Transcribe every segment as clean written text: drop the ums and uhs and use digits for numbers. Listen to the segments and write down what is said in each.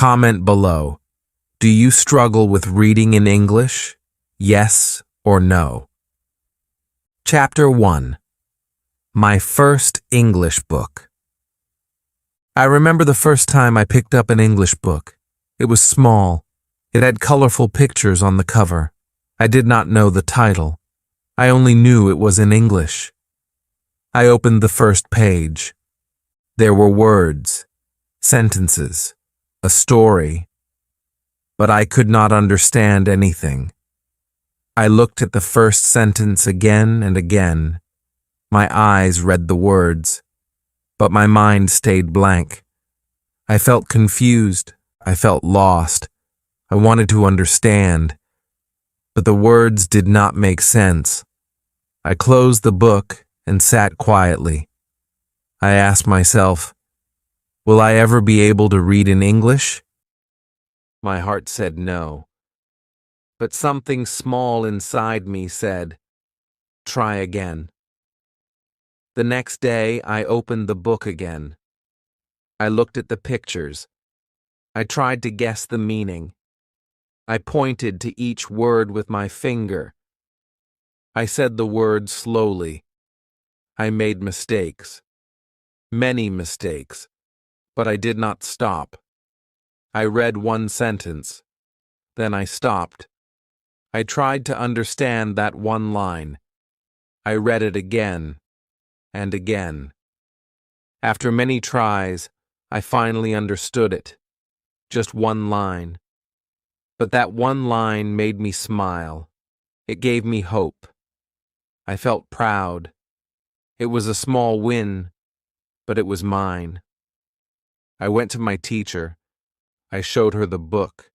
Comment below. Do you struggle with reading in English? Yes or no? Chapter 1. My first English book. I remember the first time I picked up an English book. It was small. It had colorful pictures on the cover. I did not know the title. I only knew it was in English. I opened the first page. There were words, sentences, a story, but I could not understand anything. I looked at the first sentence again and again. My eyes read the words, but my mind stayed blank. I felt confused. I felt lost. I wanted to understand, but the words did not make sense. I closed the book and sat quietly. I asked myself, will I ever be able to read in English? My heart said no, but something small inside me said, try again. The next day, I opened the book again. I looked at the pictures. I tried to guess the meaning. I pointed to each word with my finger. I said the word slowly. I made mistakes. Many mistakes. But I did not stop. I read one sentence. Then I stopped. I tried to understand that one line. I read it again and again. After many tries, I finally understood it. Just one line. But that one line made me smile. It gave me hope. I felt proud. It was a small win, but it was mine. I went to my teacher. I showed her the book.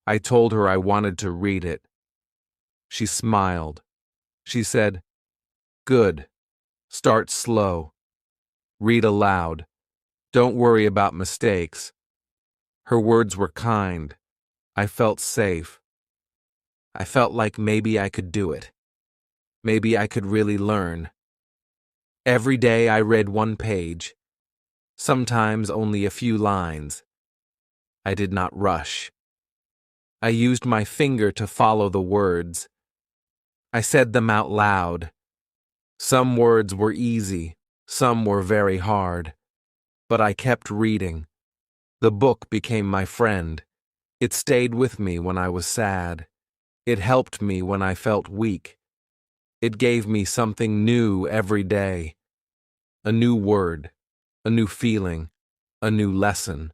I told her I wanted to read it. She smiled. She said, "Good. Start slow. Read aloud. Don't worry about mistakes." Her words were kind. I felt safe. I felt like maybe I could do it. Maybe I could really learn. Every day I read one page, sometimes only a few lines. I did not rush. I used my finger to follow the words. I said them out loud. Some words were easy, some were very hard. But I kept reading. The book became my friend. It stayed with me when I was sad. It helped me when I felt weak. It gave me something new every day. A new word, a new feeling, a new lesson.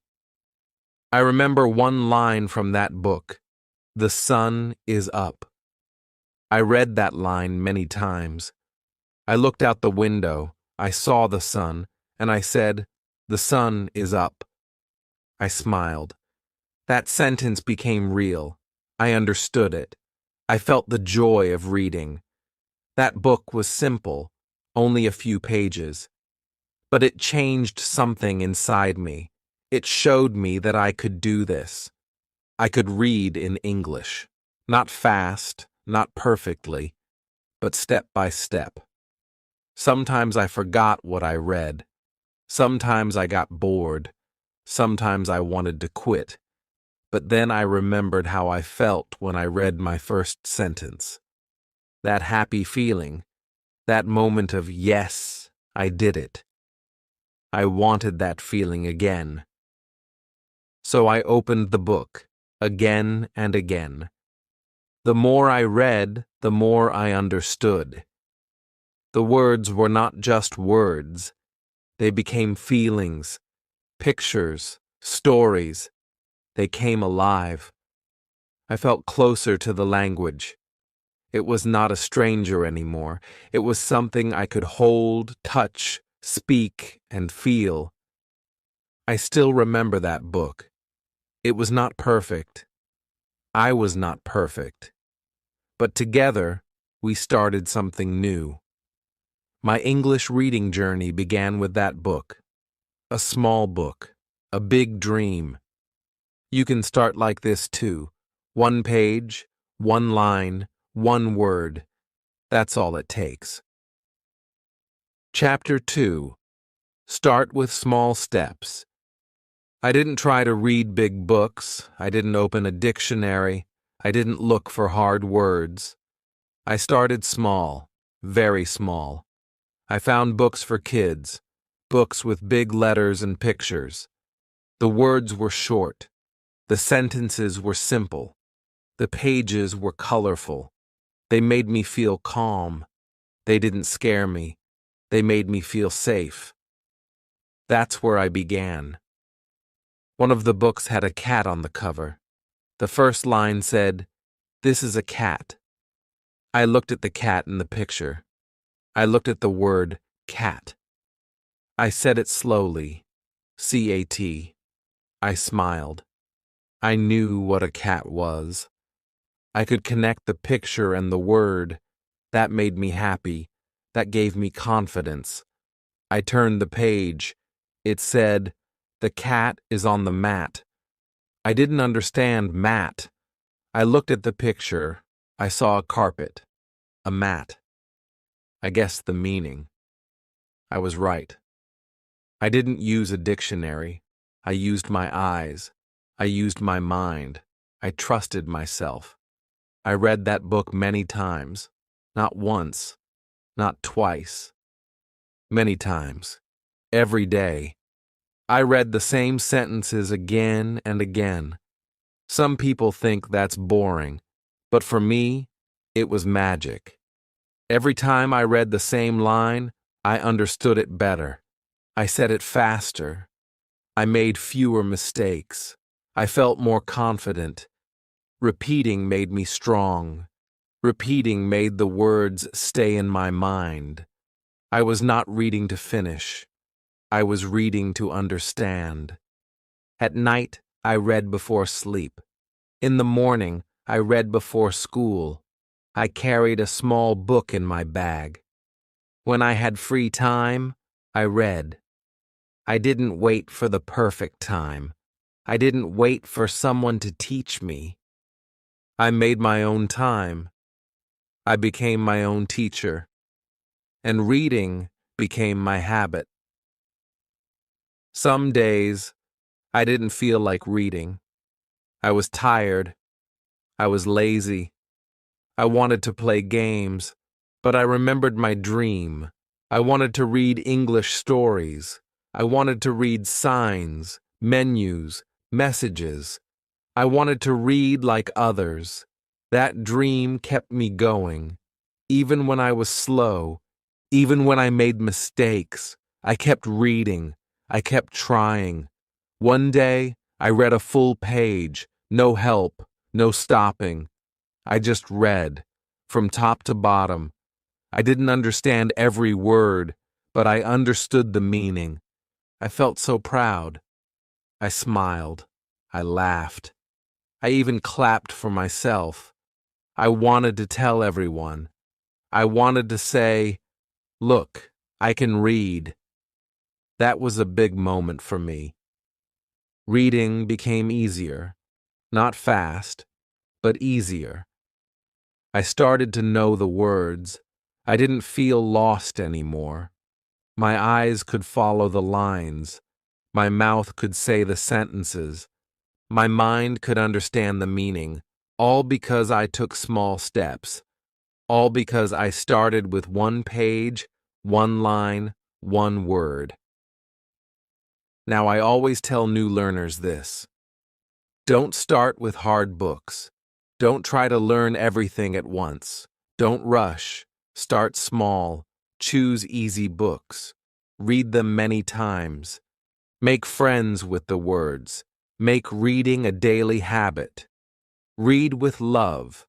I remember one line from that book. The sun is up. I read that line many times. I looked out the window, I saw the sun, and I said, the sun is up. I smiled. That sentence became real. I understood it. I felt the joy of reading. That book was simple, only a few pages. But it changed something inside me. It showed me that I could do this. I could read in English. Not fast, not perfectly, but step by step. Sometimes I forgot what I read. Sometimes I got bored. Sometimes I wanted to quit. But then I remembered how I felt when I read my first sentence. That happy feeling, that moment of yes, I did it. I wanted that feeling again. So I opened the book, again and again. The more I read, the more I understood. The words were not just words. They became feelings, pictures, stories. They came alive. I felt closer to the language. It was not a stranger anymore. It was something I could hold, touch, speak, and feel. I still remember that book. It was not perfect. I was not perfect. But together, we started something new. My English reading journey began with that book. A small book. A big dream. You can start like this too. One page, one line, one word. That's all it takes. Chapter 2. Start with small steps. I didn't try to read big books. I didn't open a dictionary. I didn't look for hard words. I started small, very small. I found books for kids, books with big letters and pictures. The words were short. The sentences were simple. The pages were colorful. They made me feel calm. They didn't scare me. They made me feel safe. That's where I began. One of the books had a cat on the cover. The first line said, "This is a cat." I looked at the cat in the picture. I looked at the word cat. I said it slowly, C-A-T. I smiled. I knew what a cat was. I could connect the picture and the word. That made me happy. That gave me confidence. I turned the page. It said, "The cat is on the mat." I didn't understand mat. I looked at the picture. I saw a carpet, a mat. I guessed the meaning. I was right. I didn't use a dictionary. I used my eyes. I used my mind. I trusted myself. I read that book many times. Not once. Not twice. Many times. Every day. I read the same sentences again and again. Some people think that's boring, but for me, it was magic. Every time I read the same line, I understood it better. I said it faster. I made fewer mistakes. I felt more confident. Repeating made me strong. Repeating made the words stay in my mind. I was not reading to finish. I was reading to understand. At night, I read before sleep. In the morning, I read before school. I carried a small book in my bag. When I had free time, I read. I didn't wait for the perfect time. I didn't wait for someone to teach me. I made my own time. I became my own teacher. And reading became my habit. Some days, I didn't feel like reading. I was tired. I was lazy. I wanted to play games, but I remembered my dream. I wanted to read English stories. I wanted to read signs, menus, messages. I wanted to read like others. That dream kept me going. Even when I was slow, even when I made mistakes, I kept reading. I kept trying. One day, I read a full page, no help, no stopping. I just read, from top to bottom. I didn't understand every word, but I understood the meaning. I felt so proud. I smiled. I laughed. I even clapped for myself. I wanted to tell everyone. I wanted to say, "Look, I can read." That was a big moment for me. Reading became easier. Not fast, but easier. I started to know the words. I didn't feel lost anymore. My eyes could follow the lines. My mouth could say the sentences. My mind could understand the meaning, all because I took small steps. All because I started with one page, one line, one word. Now, I always tell new learners this. Don't start with hard books. Don't try to learn everything at once. Don't rush. Start small. Choose easy books. Read them many times. Make friends with the words. Make reading a daily habit. Read with love,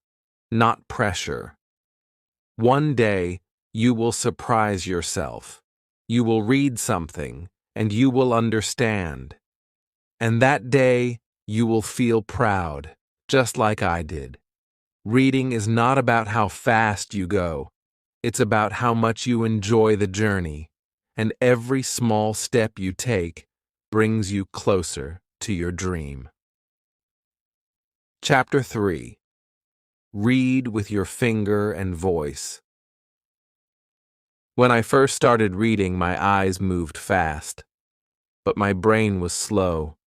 not pressure. One day, you will surprise yourself. You will read something, and you will understand. And that day, you will feel proud, just like I did. Reading is not about how fast you go. It's about how much you enjoy the journey, and every small step you take brings you closer to your dream. Chapter 3. Read with your finger and voice. When I first started reading, my eyes moved fast, but my brain was slow.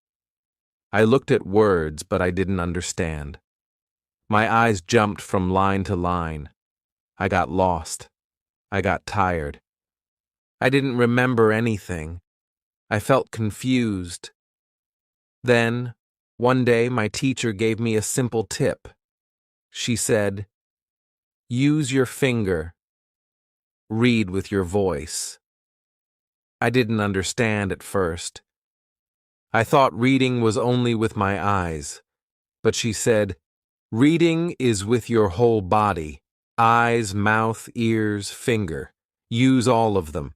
I looked at words, but I didn't understand. My eyes jumped from line to line. I got lost. I got tired. I didn't remember anything. I felt confused. Then, one day, my teacher gave me a simple tip. She said, "Use your finger. Read with your voice." I didn't understand at first. I thought reading was only with my eyes, but she said, "Reading is with your whole body. Eyes, mouth, ears, finger. Use all of them."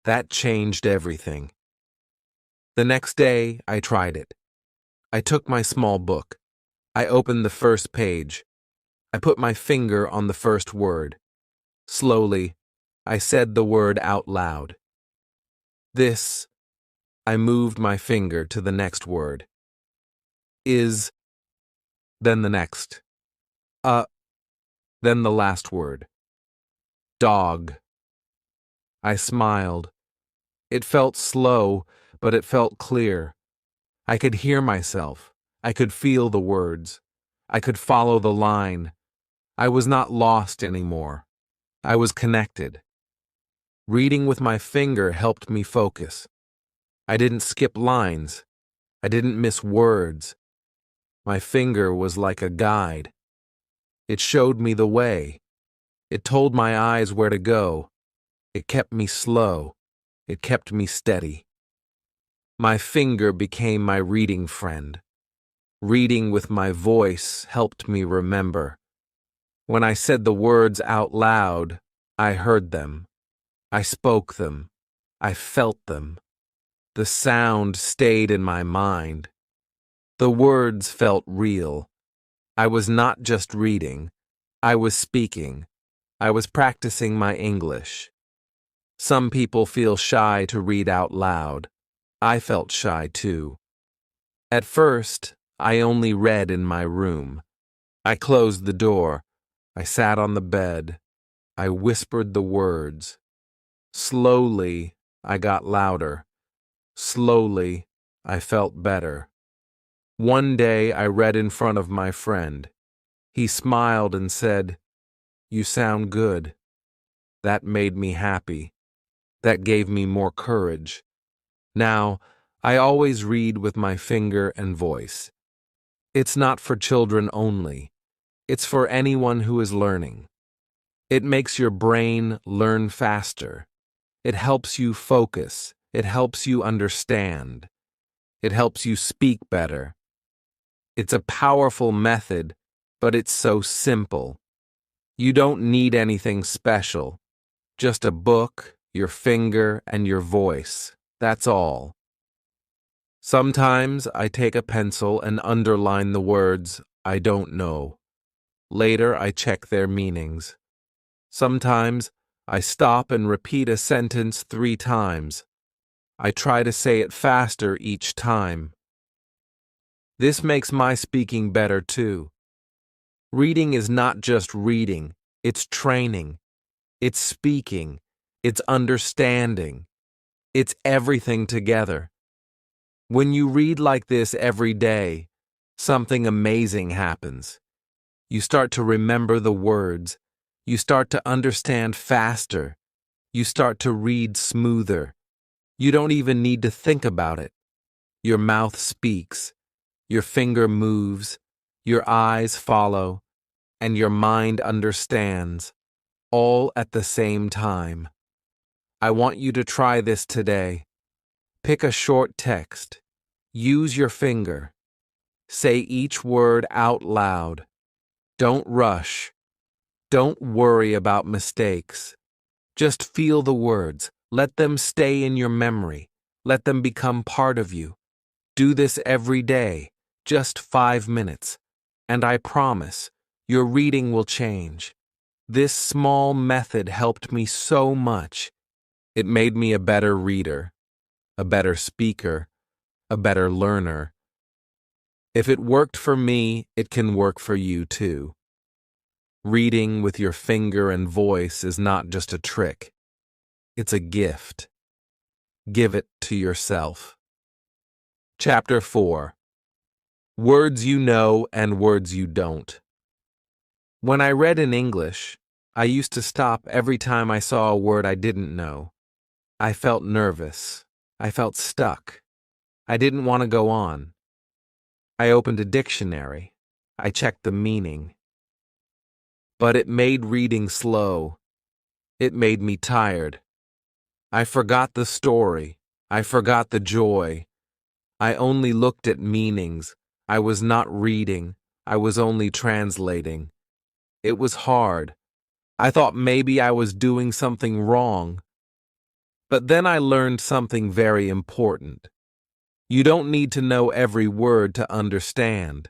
That changed everything. The next day, I tried it. I took my small book. I opened the first page. I put my finger on the first word. Slowly, I said the word out loud. This, I moved my finger to the next word. Is, then the next. Then the last word. Dog. I smiled. It felt slow, but it felt clear. I could hear myself. I could feel the words. I could follow the line. I was not lost anymore. I was connected. Reading with my finger helped me focus. I didn't skip lines. I didn't miss words. My finger was like a guide. It showed me the way. It told my eyes where to go. It kept me slow. It kept me steady. My finger became my reading friend. Reading with my voice helped me remember. When I said the words out loud, I heard them. I spoke them. I felt them. The sound stayed in my mind. The words felt real. I was not just reading. I was speaking. I was practicing my English. Some people feel shy to read out loud. I felt shy too. At first, I only read in my room. I closed the door. I sat on the bed. I whispered the words. Slowly, I got louder. Slowly, I felt better. One day, I read in front of my friend. He smiled and said, "You sound good." That made me happy. That gave me more courage. Now, I always read with my finger and voice. It's not for children only. It's for anyone who is learning. It makes your brain learn faster. It helps you focus. It helps you understand. It helps you speak better. It's a powerful method, but it's so simple. You don't need anything special. Just a book, your finger, and your voice. That's all. Sometimes I take a pencil and underline the words I don't know. Later I check their meanings. Sometimes I stop and repeat a sentence 3 times. I try to say it faster each time. This makes my speaking better too. Reading is not just reading, it's training. It's speaking. It's understanding. It's everything together. When you read like this every day, something amazing happens. You start to remember the words. You start to understand faster. You start to read smoother. You don't even need to think about it. Your mouth speaks. Your finger moves. Your eyes follow. And your mind understands, all at the same time. I want you to try this today. Pick a short text. Use your finger. Say each word out loud. Don't rush. Don't worry about mistakes. Just feel the words. Let them stay in your memory. Let them become part of you. Do this every day, just 5 minutes. And I promise, your reading will change. This small method helped me so much. It made me a better reader, a better speaker, a better learner. If it worked for me, it can work for you too. Reading with your finger and voice is not just a trick. It's a gift. Give it to yourself. Chapter 4. Words you know and words you don't. When I read in English, I used to stop every time I saw a word I didn't know. I felt nervous. I felt stuck. I didn't want to go on. I opened a dictionary. I checked the meaning. But it made reading slow. It made me tired. I forgot the story. I forgot the joy. I only looked at meanings. I was not reading. I was only translating. It was hard. I thought maybe I was doing something wrong. But then I learned something very important. You don't need to know every word to understand.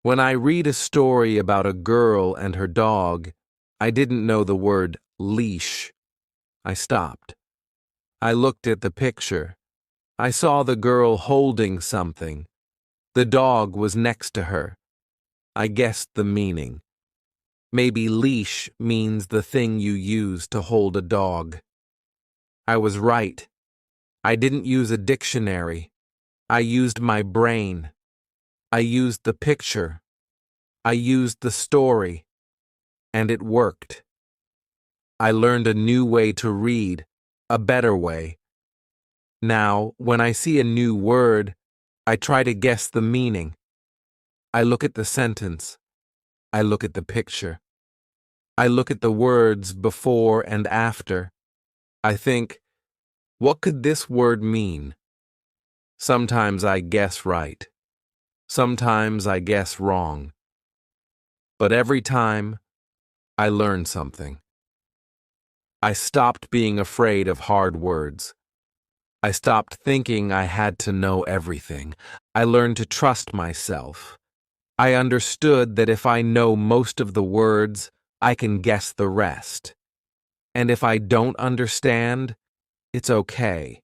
When I read a story about a girl and her dog, I didn't know the word leash. I stopped. I looked at the picture. I saw the girl holding something. The dog was next to her. I guessed the meaning. Maybe leash means the thing you use to hold a dog. I was right. I didn't use a dictionary. I used my brain. I used the picture. I used the story. And it worked. I learned a new way to read, a better way. Now, when I see a new word, I try to guess the meaning. I look at the sentence. I look at the picture. I look at the words before and after. I think, what could this word mean? Sometimes I guess right. Sometimes I guess wrong. But every time, I learn something. I stopped being afraid of hard words. I stopped thinking I had to know everything. I learned to trust myself. I understood that if I know most of the words, I can guess the rest. And if I don't understand, it's okay.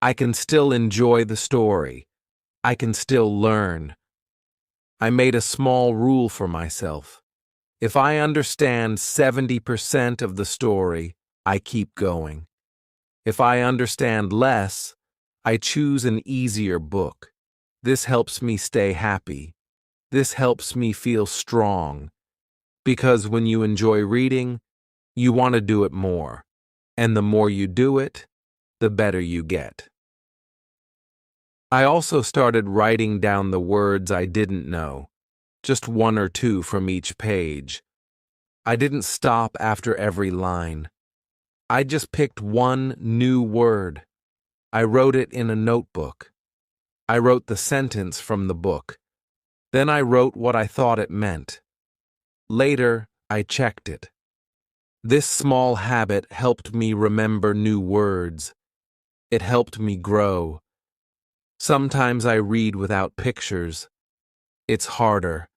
I can still enjoy the story. I can still learn. I made a small rule for myself. If I understand 70% of the story, I keep going. If I understand less, I choose an easier book. This helps me stay happy. This helps me feel strong. Because when you enjoy reading, you want to do it more. And the more you do it, the better you get. I also started writing down the words I didn't know, just one or two from each page. I didn't stop after every line. I just picked one new word. I wrote it in a notebook. I wrote the sentence from the book. Then I wrote what I thought it meant. Later, I checked it. This small habit helped me remember new words. It helped me grow. Sometimes I read without pictures. It's harder.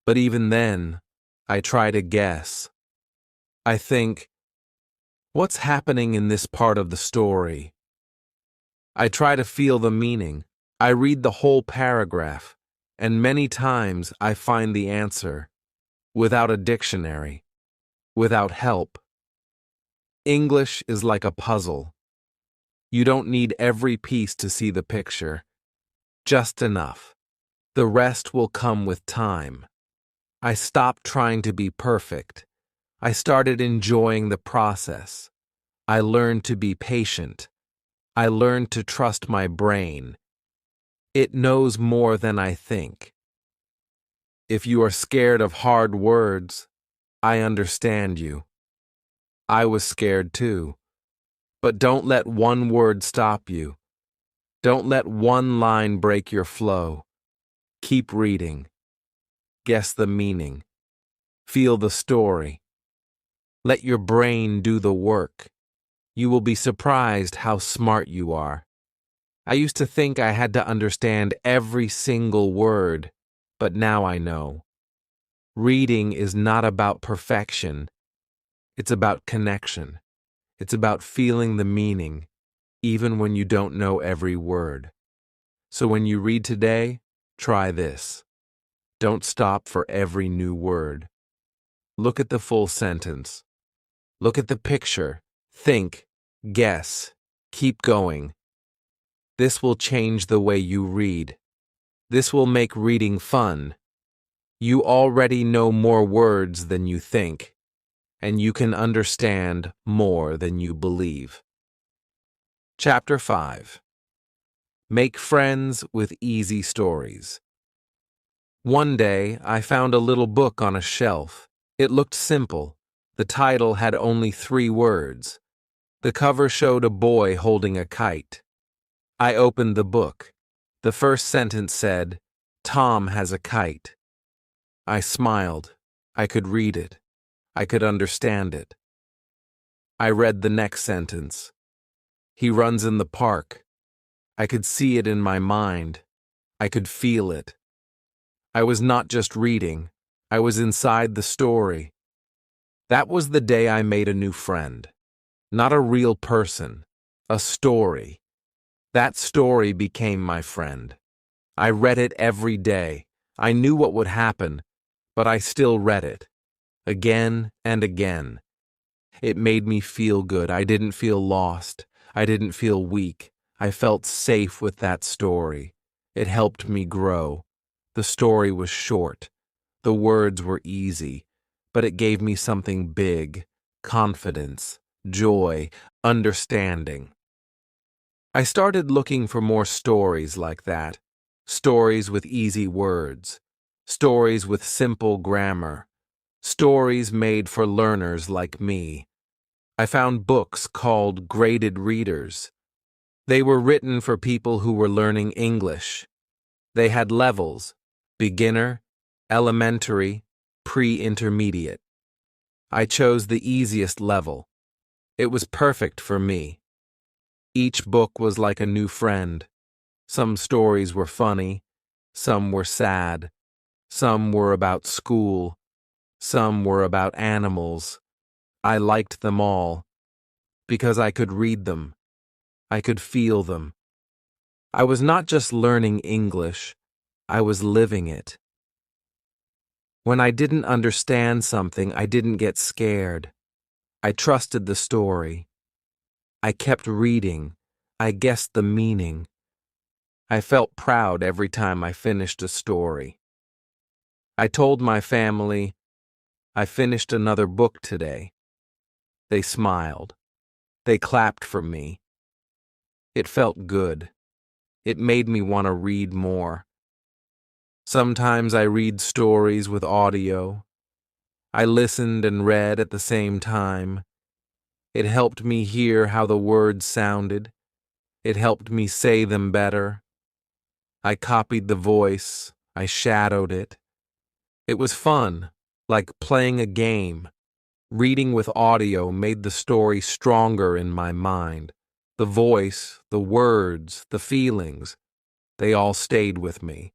But even then, I try to guess. I think, what's happening in this part of the story? I try to feel the meaning. I read the whole paragraph, and many times I find the answer, without a dictionary, without help. English is like a puzzle. You don't need every piece to see the picture, just enough. The rest will come with time. I stopped trying to be perfect. I started enjoying the process. I learned to be patient. I learned to trust my brain. It knows more than I think. If you are scared of hard words, I understand you. I was scared too. But don't let one word stop you. Don't let one line break your flow. Keep reading. Guess the meaning. Feel the story. Let your brain do the work. You will be surprised how smart you are. I used to think I had to understand every single word, but now I know. Reading is not about perfection. It's about connection. It's about feeling the meaning, even when you don't know every word. So when you read today, try this. Don't stop for every new word. Look at the full sentence. Look at the picture. Think. Guess. Keep going. This will change the way you read. This will make reading fun. You already know more words than you think, and you can understand more than you believe. Chapter 5. Make friends with easy stories. One day, I found a little book on a shelf. It looked simple. The title had only 3 words. The cover showed a boy holding a kite. I opened the book. The first sentence said, "Tom has a kite." I smiled. I could read it. I could understand it. I read the next sentence. "He runs in the park." I could see it in my mind. I could feel it. I was not just reading. I was inside the story. That was the day I made a new friend. Not a real person. A story. That story became my friend. I read it every day. I knew what would happen, but I still read it. Again and again. It made me feel good. I didn't feel lost. I didn't feel weak. I felt safe with that story. It helped me grow. The story was short. The words were easy, but it gave me something big: confidence, joy, understanding. I started looking for more stories like that. Stories with easy words. Stories with simple grammar. Stories made for learners like me. I found books called Graded Readers. They were written for people who were learning English. They had levels: beginner, elementary, pre-intermediate. I chose the easiest level. It was perfect for me. Each book was like a new friend. Some stories were funny, some were sad, some were about school, some were about animals. I liked them all because I could read them. I could feel them. I was not just learning English, I was living it. When I didn't understand something, I didn't get scared. I trusted the story. I kept reading. I guessed the meaning. I felt proud every time I finished a story. I told my family, "I finished another book today." They smiled. They clapped for me. It felt good. It made me want to read more. Sometimes I read stories with audio. I listened and read at the same time. It helped me hear how the words sounded. It helped me say them better. I copied the voice. I shadowed it. It was fun, like playing a game. Reading with audio made the story stronger in my mind. The voice, the words, the feelings, they all stayed with me.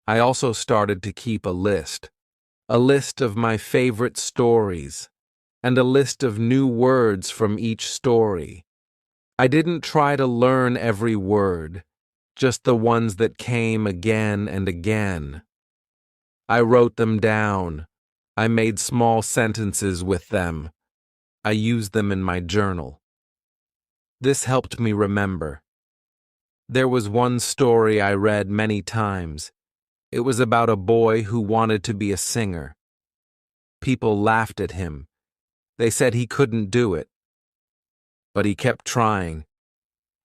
I also started to keep a list of my favorite stories, and a list of new words from each story. I didn't try to learn every word, just the ones that came again and again. I wrote them down. I made small sentences with them. I used them in my journal. This helped me remember. There was one story I read many times. It was about a boy who wanted to be a singer. People laughed at him. They said he couldn't do it. But he kept trying.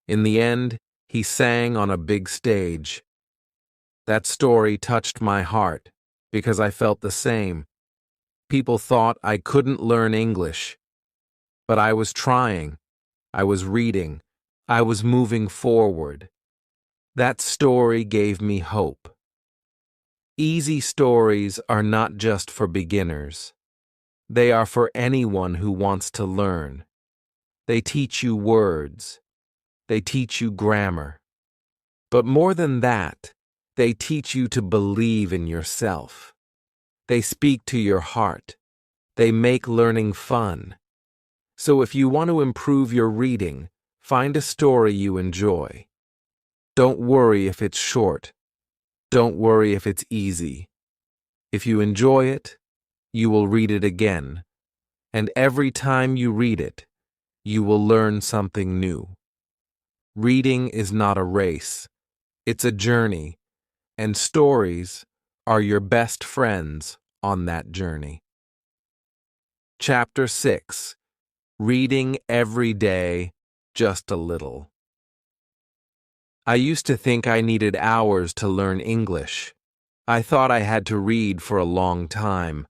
In the end, he sang on a big stage. That story touched my heart because I felt the same. People thought I couldn't learn English. But I was trying. I was reading. I was moving forward. That story gave me hope. Easy stories are not just for beginners. They are for anyone who wants to learn. They teach you words. They teach you grammar. But more than that, they teach you to believe in yourself. They speak to your heart. They make learning fun. So if you want to improve your reading, find a story you enjoy. Don't worry if it's short. Don't worry if it's easy. If you enjoy it, you will read it again. And every time you read it, you will learn something new. Reading is not a race. It's a journey, and stories are your best friends on that journey. Chapter 6. Reading every day, just a little. I used to think I needed hours to learn English. I thought I had to read for a long time.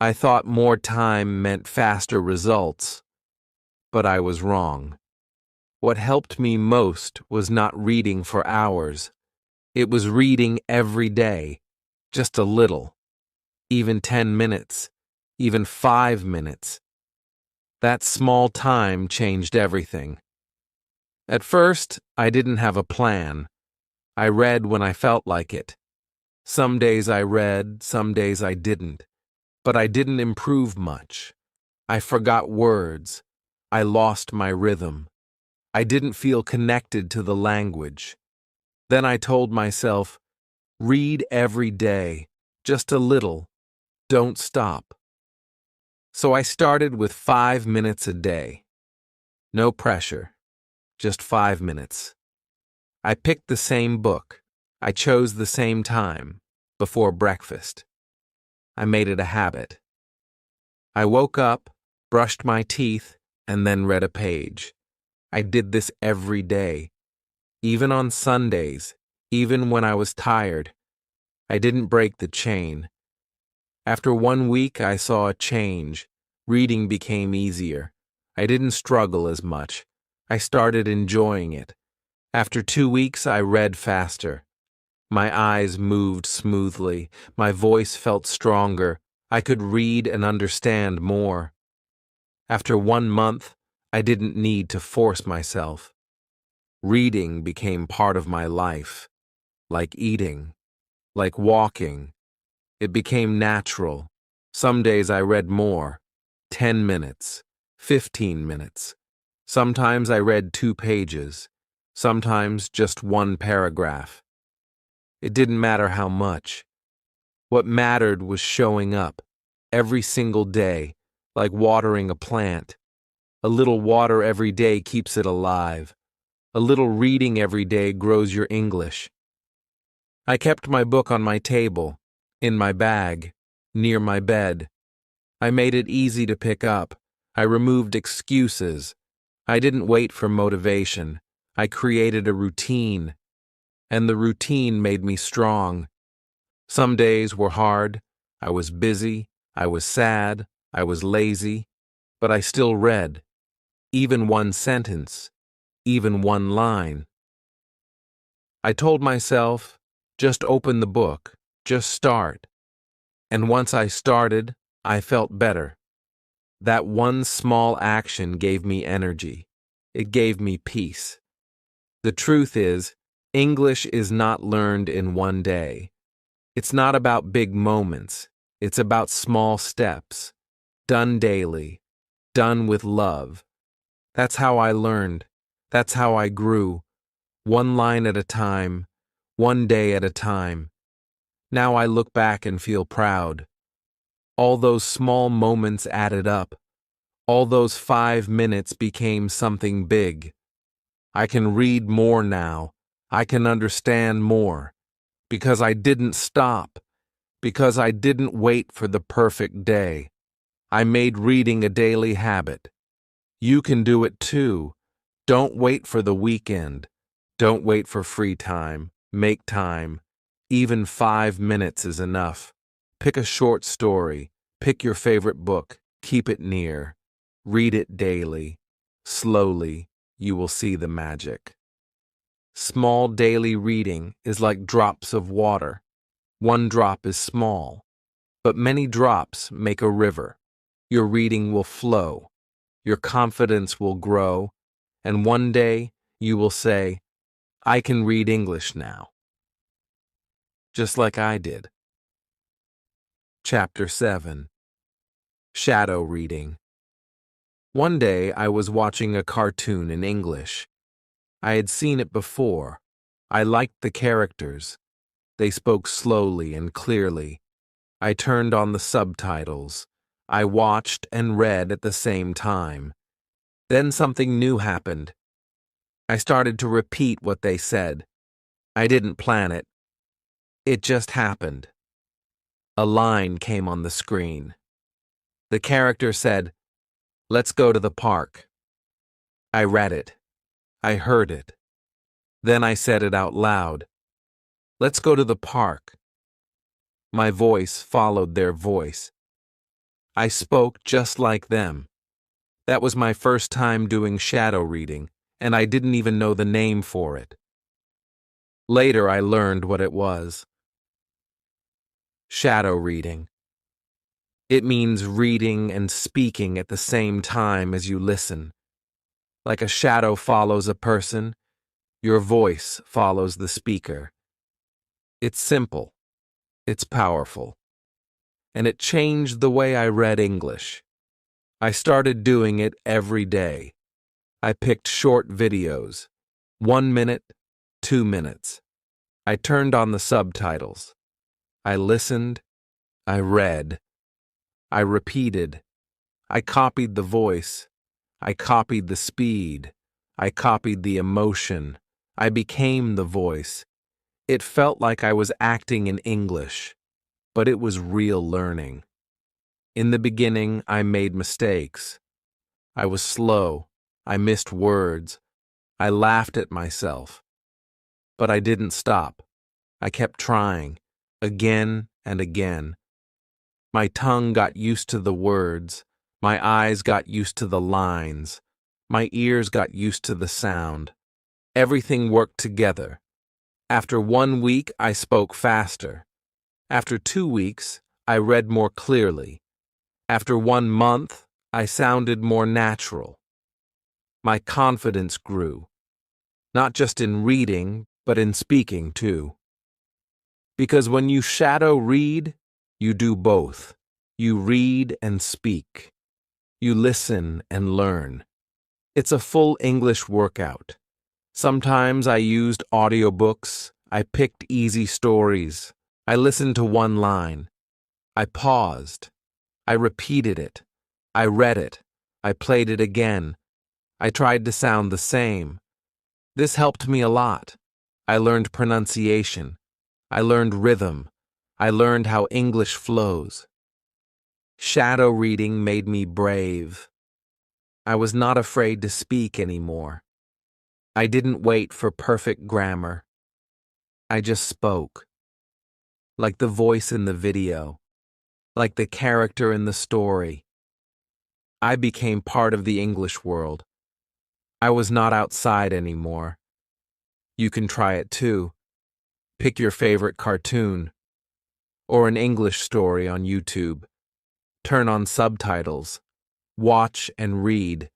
I thought more time meant faster results. But I was wrong. What helped me most was not reading for hours. It was reading every day, just a little, even 10 minutes, even 5 minutes. That small time changed everything. At first, I didn't have a plan. I read when I felt like it. Some days I read, some days I didn't. But I didn't improve much. I forgot words. I lost my rhythm. I didn't feel connected to the language. Then I told myself, read every day, just a little. Don't stop. So I started with 5 minutes a day. No pressure, just 5 minutes. I picked the same book. I chose the same time, before breakfast. I made it a habit. I woke up, brushed my teeth, and then read a page. I did this every day, even on Sundays, even when I was tired. I didn't break the chain. After 1 week, I saw a change. Reading became easier. I didn't struggle as much. I started enjoying it. After 2 weeks, I read faster. My eyes moved smoothly. My voice felt stronger. I could read and understand more. After 1 month, I didn't need to force myself. Reading became part of my life, like eating, like walking. It became natural. Some days I read more, 10 minutes, 15 minutes. Sometimes I read 2 pages, sometimes just 1 paragraph. It didn't matter how much. What mattered was showing up, every single day, like watering a plant. A little water every day keeps it alive. A little reading every day grows your English. I kept my book on my table, in my bag, near my bed. I made it easy to pick up. I removed excuses. I didn't wait for motivation. I created a routine, and the routine made me strong. Some days were hard. I was busy. I was sad. I was lazy. But I still read, even 1 sentence, even 1 line. I told myself, just open the book, just start. And once I started, I felt better. That one small action gave me energy. It gave me peace. The truth is, English is not learned in 1 day. It's not about big moments. It's about small steps, done daily, done with love. That's how I learned. That's how I grew. 1 line at a time, 1 day at a time. Now I look back and feel proud. All those small moments added up. All those 5 minutes became something big. I can read more now. I can understand more. Because I didn't stop. Because I didn't wait for the perfect day. I made reading a daily habit. You can do it too. Don't wait for the weekend. Don't wait for free time. Make time. Even 5 minutes is enough. Pick a short story. Pick your favorite book. Keep it near. Read it daily. Slowly, you will see the magic. Small daily reading is like drops of water. 1 drop is small, but many drops make a river. Your reading will flow. Your confidence will grow. And one day, you will say, I can read English now. Just like I did. Chapter 7. Shadow Reading. One day, I was watching a cartoon in English. I had seen it before. I liked the characters. They spoke slowly and clearly. I turned on the subtitles. I watched and read at the same time. Then something new happened. I started to repeat what they said. I didn't plan it. It just happened. A line came on the screen. The character said, "Let's go to the park." I read it. I heard it. Then I said it out loud. "Let's go to the park." My voice followed their voice. I spoke just like them. That was my first time doing shadow reading, and I didn't even know the name for it. Later, I learned what it was. Shadow reading. It means reading and speaking at the same time as you listen. Like a shadow follows a person, your voice follows the speaker. It's simple. It's powerful. And it changed the way I read English. I started doing it every day. I picked short videos, 1 minute, 2 minutes. I turned on the subtitles. I listened. I read. I repeated. I copied the voice. I copied the speed. I copied the emotion. I became the voice. It felt like I was acting in English, but it was real learning. In the beginning, I made mistakes. I was slow. I missed words. I laughed at myself. But I didn't stop. I kept trying, again and again. My tongue got used to the words. My eyes got used to the lines. My ears got used to the sound. Everything worked together. After 1 week, I spoke faster. After 2 weeks, I read more clearly. After 1 month, I sounded more natural. My confidence grew, not just in reading, but in speaking too. Because when you shadow read, you do both. You read and speak. You listen and learn. It's a full English workout. Sometimes I used audiobooks. I picked easy stories. I listened to one line. I paused. I repeated it. I read it. I played it again. I tried to sound the same. This helped me a lot. I learned pronunciation. I learned rhythm. I learned how English flows. Shadow reading made me brave. I was not afraid to speak anymore. I didn't wait for perfect grammar. I just spoke. Like the voice in the video. Like the character in the story. I became part of the English world. I was not outside anymore. You can try it too. Pick your favorite cartoon. Or an English story on YouTube. Turn on subtitles. Watch and read.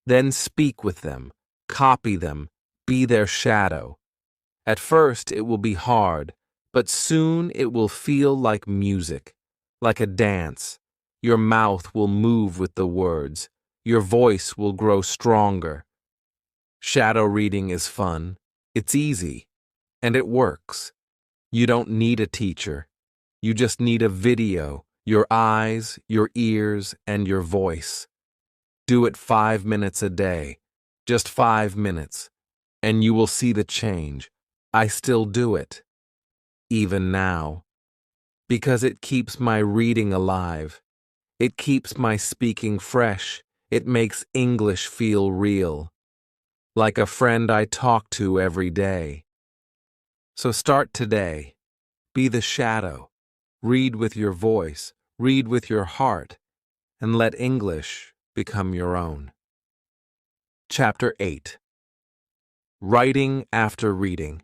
Then speak with them. Copy them. Be their shadow. At first it will be hard, but soon it will feel like music, like a dance. Your mouth will move with the words. Your voice will grow stronger. Shadow reading is fun. It's easy. And it works. You don't need a teacher. You just need a video, your eyes, your ears, and your voice. Do it 5 minutes a day. Just 5 minutes. And you will see the change. I still do it. Even now. Because it keeps my reading alive. It keeps my speaking fresh. It makes English feel real. Like a friend I talk to every day. So start today. Be the shadow. Read with your voice. Read with your heart. And let English become your own. Chapter 8. Writing after reading.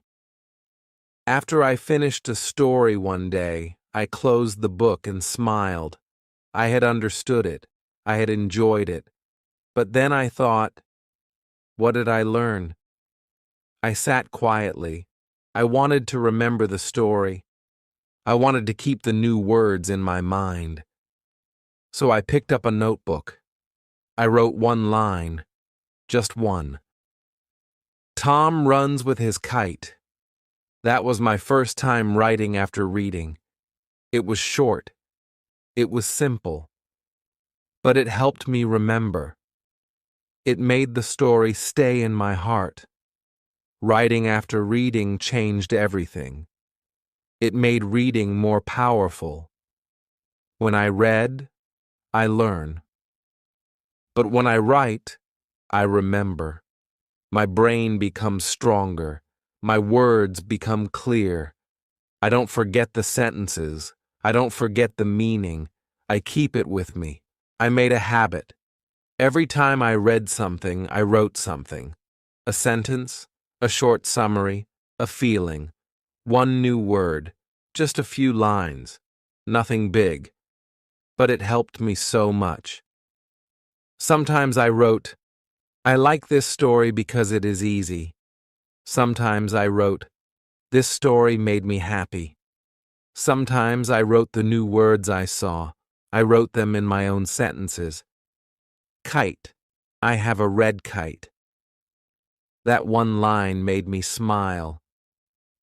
After I finished a story one day, I closed the book and smiled. I had understood it. I had enjoyed it. But then I thought, what did I learn? I sat quietly. I wanted to remember the story. I wanted to keep the new words in my mind. So I picked up a notebook. I wrote one line. Just one. Tom runs with his kite. That was my first time writing after reading. It was short. It was simple. But it helped me remember. It made the story stay in my heart. Writing after reading changed everything. It made reading more powerful. When I read, I learn. But when I write, I remember. My brain becomes stronger. My words become clear. I don't forget the sentences. I don't forget the meaning. I keep it with me. I made a habit. Every time I read something, I wrote something. A sentence, a short summary, a feeling. One new word, just a few lines. Nothing big. But it helped me so much. Sometimes I wrote, I like this story because it is easy. Sometimes I wrote, this story made me happy. Sometimes I wrote the new words I saw. I wrote them in my own sentences. Kite. I have a red kite. That one line made me smile.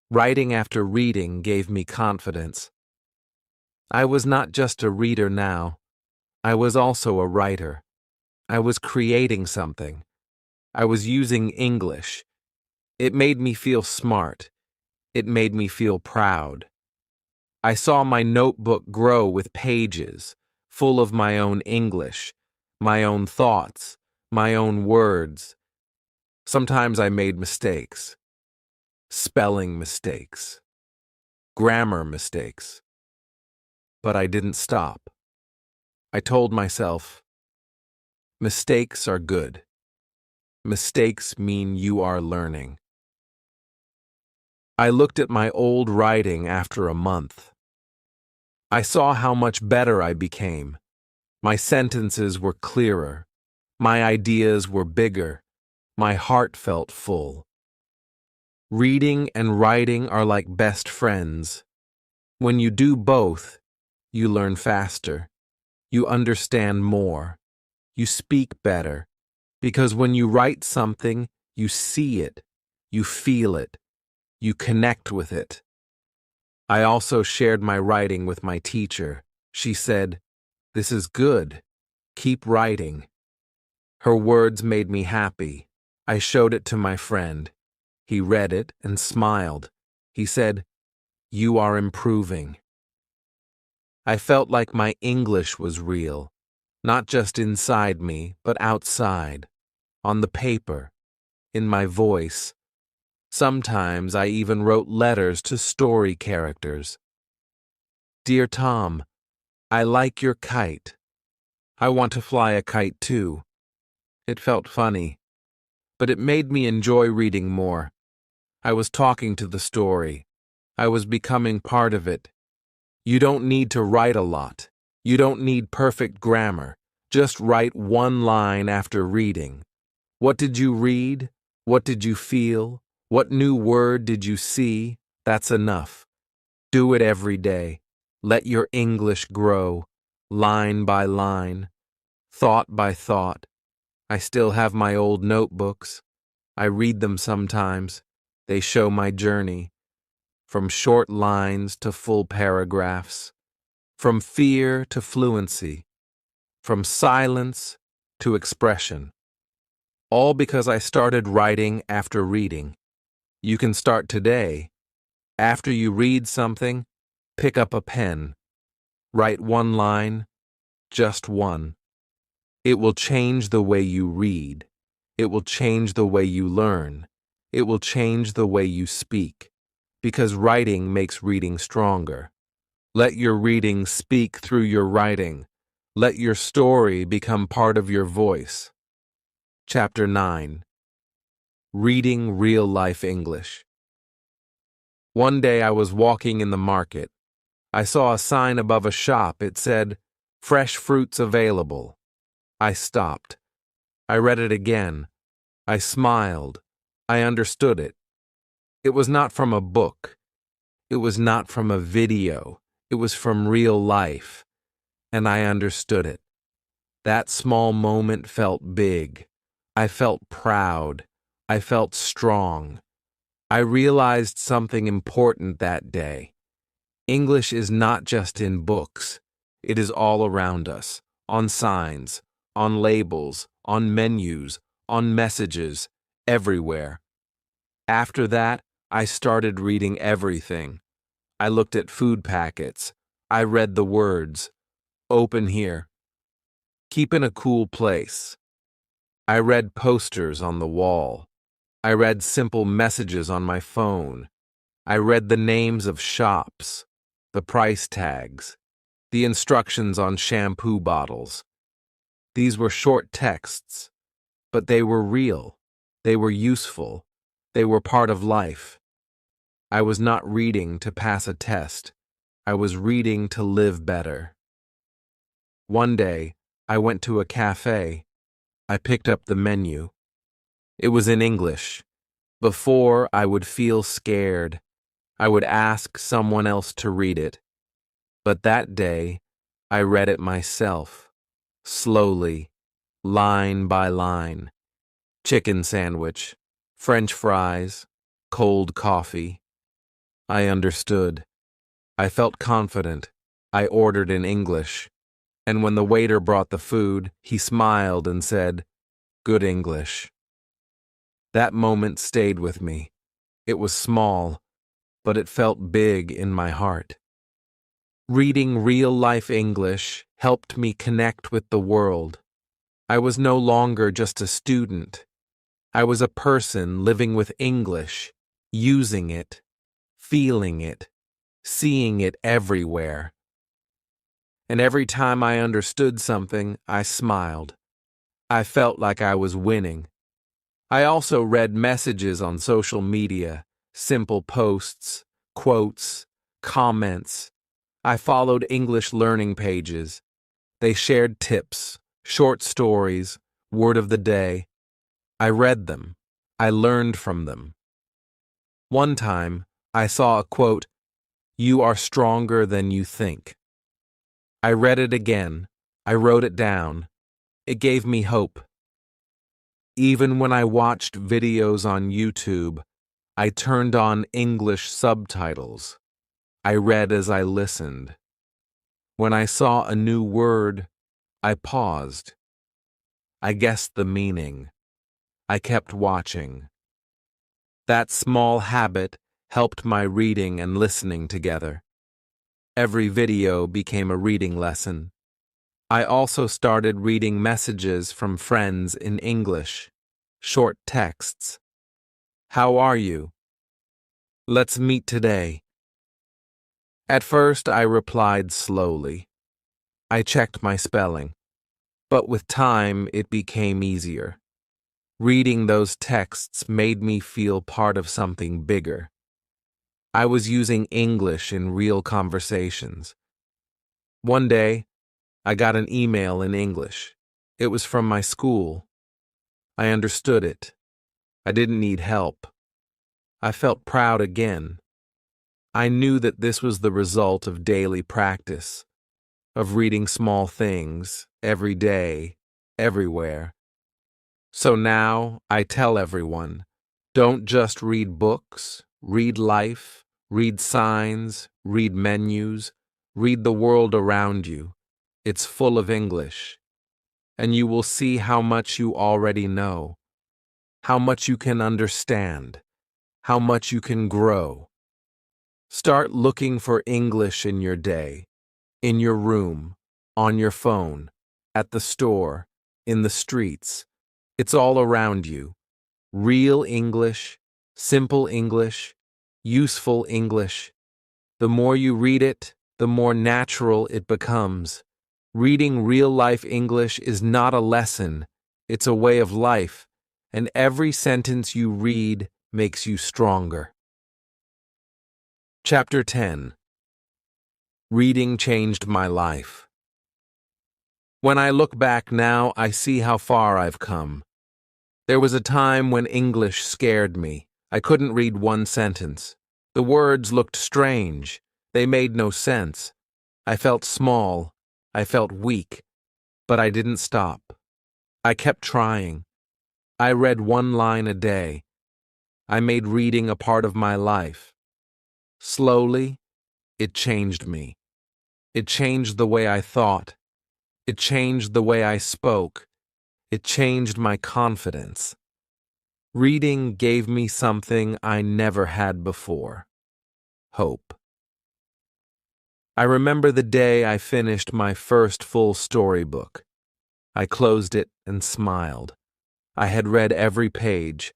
Writing after reading gave me confidence. I was not just a reader now. I was also a writer. I was creating something. I was using English. It made me feel smart. It made me feel proud. I saw my notebook grow with pages, full of my own English, my own thoughts, my own words. Sometimes I made mistakes. Spelling mistakes. Grammar mistakes. But I didn't stop. I told myself, mistakes are good. Mistakes mean you are learning. I looked at my old writing after a month. I saw how much better I became. My sentences were clearer. My ideas were bigger. My heart felt full. Reading and writing are like best friends. When you do both, you learn faster. You understand more. You speak better. Because when you write something, you see it. You feel it. You connect with it. I also shared my writing with my teacher. She said, "This is good. Keep writing." Her words made me happy. I showed it to my friend. He read it and smiled. He said, "You are improving." I felt like my English was real, not just inside me, but outside, on the paper, in my voice. Sometimes I even wrote letters to story characters. Dear Tom, I like your kite. I want to fly a kite too. It felt funny, but it made me enjoy reading more. I was talking to the story. I was becoming part of it. You don't need to write a lot. You don't need perfect grammar. Just write one line after reading. What did you read? What did you feel? What new word did you see? That's enough. Do it every day. Let your English grow, line by line, thought by thought. I still have my old notebooks. I read them sometimes. They show my journey, from short lines to full paragraphs, from fear to fluency, from silence to expression. All because I started writing after reading. You can start today. After you read something, pick up a pen. Write one line, just one. It will change the way you read. It will change the way you learn. It will change the way you speak. Because writing makes reading stronger. Let your reading speak through your writing. Let your story become part of your voice. Chapter 9. Reading Real-Life English. One day I was walking in the market. I saw a sign above a shop. It said, "Fresh fruits available." I stopped. I read it again. I smiled. I understood it. It was not from a book. It was not from a video. It was from real life. And I understood it. That small moment felt big. I felt proud. I felt strong. I realized something important that day. English is not just in books. It is all around us, on signs, on labels, on menus, on messages, everywhere. After that, I started reading everything. I looked at food packets. I read the words, "Open here. Keep in a cool place." I read posters on the wall. I read simple messages on my phone. I read the names of shops, the price tags, the instructions on shampoo bottles. These were short texts, but they were real. They were useful. They were part of life. I was not reading to pass a test. I was reading to live better. One day, I went to a cafe. I picked up the menu. It was in English. Before, I would feel scared. I would ask someone else to read it. But that day, I read it myself, slowly, line by line. Chicken sandwich, French fries, cold coffee. I understood. I felt confident. I ordered in English. And when the waiter brought the food, he smiled and said, "Good English." That moment stayed with me. It was small, but it felt big in my heart. Reading real-life English helped me connect with the world. I was no longer just a student. I was a person living with English, using it, feeling it, seeing it everywhere. And every time I understood something, I smiled. I felt like I was winning. I also read messages on social media, simple posts, quotes, comments. I followed English learning pages. They shared tips, short stories, word of the day. I read them. I learned from them. One time, I saw a quote, "You are stronger than you think." I read it again. I wrote it down. It gave me hope. Even when I watched videos on YouTube, I turned on English subtitles. I read as I listened. When I saw a new word, I paused. I guessed the meaning. I kept watching. That small habit helped my reading and listening together. Every video became a reading lesson. I also started reading messages from friends in English, short texts. "How are you? Let's meet today." At first, I replied slowly. I checked my spelling, but with time, it became easier. Reading those texts made me feel part of something bigger. I was using English in real conversations. One day, I got an email in English. It was from my school. I understood it. I didn't need help. I felt proud again. I knew that this was the result of daily practice, of reading small things, every day, everywhere. So now I tell everyone, don't just read books, read life, read signs, read menus, read the world around you. It's full of English. And you will see how much you already know, how much you can understand, how much you can grow. Start looking for English in your day, in your room, on your phone, at the store, in the streets. It's all around you. Real English, simple English, useful English. The more you read it, the more natural it becomes. Reading real-life English is not a lesson, it's a way of life, and every sentence you read makes you stronger. Chapter 10. Reading changed my life. When I look back now, I see how far I've come. There was a time when English scared me. I couldn't read one sentence. The words looked strange. They made no sense. I felt small. I felt weak. But I didn't stop. I kept trying. I read one line a day. I made reading a part of my life. Slowly, it changed me. It changed the way I thought. It changed the way I spoke. It changed my confidence. Reading gave me something I never had before: hope. I remember the day I finished my first full storybook. I closed it and smiled. I had read every page.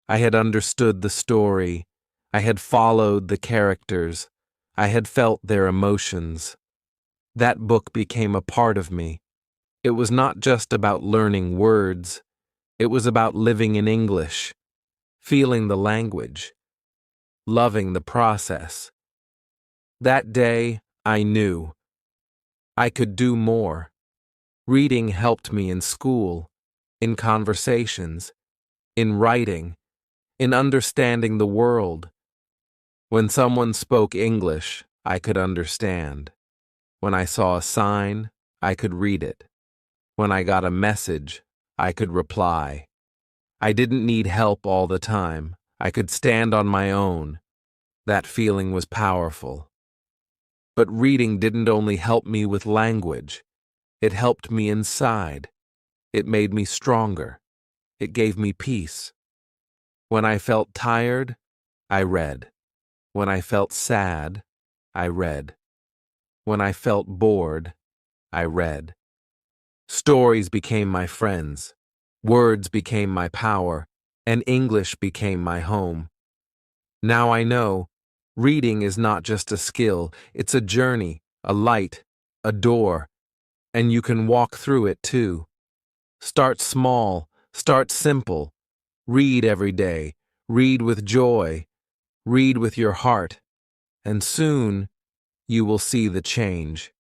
I had understood the story. I had followed the characters. I had felt their emotions. That book became a part of me. It was not just about learning words. It was about living in English, feeling the language, loving the process. That day, I knew I could do more. Reading helped me in school, in conversations, in writing, in understanding the world. When someone spoke English, I could understand. When I saw a sign, I could read it. When I got a message, I could reply. I didn't need help all the time. I could stand on my own. That feeling was powerful. But reading didn't only help me with language. It helped me inside. It made me stronger. It gave me peace. When I felt tired, I read. When I felt sad, I read. When I felt bored, I read. Stories became my friends. Words became my power, and English became my home. Now I know, reading is not just a skill, it's a journey, a light, a door, and you can walk through it too. Start small, start simple. Read every day, read with joy, read with your heart, and soon you will see the change.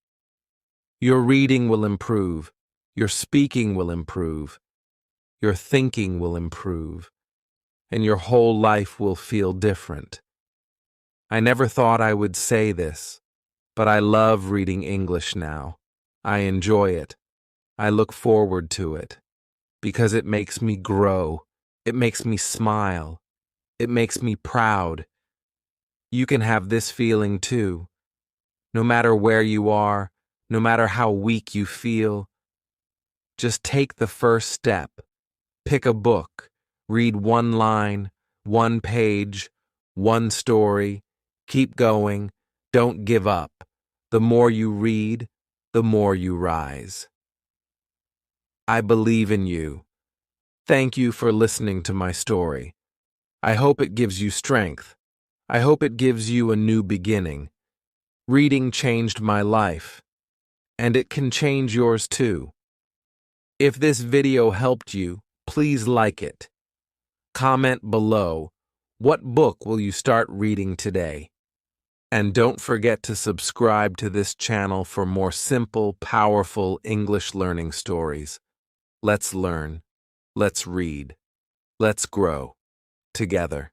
Your reading will improve, your speaking will improve, your thinking will improve, and your whole life will feel different. I never thought I would say this, but I love reading English now. I enjoy it. I look forward to it, because it makes me grow. It makes me smile. It makes me proud. You can have this feeling too. No matter where you are, no matter how weak you feel, just take the first step. Pick a book. Read one line, one page, one story. Keep going. Don't give up. The more you read, the more you rise. I believe in you. Thank you for listening to my story. I hope it gives you strength. I hope it gives you a new beginning. Reading changed my life, and it can change yours too. If this video helped you, please like it. Comment below, what book will you start reading today? And don't forget to subscribe to this channel for more simple, powerful English learning stories. Let's learn. Let's read. Let's grow together.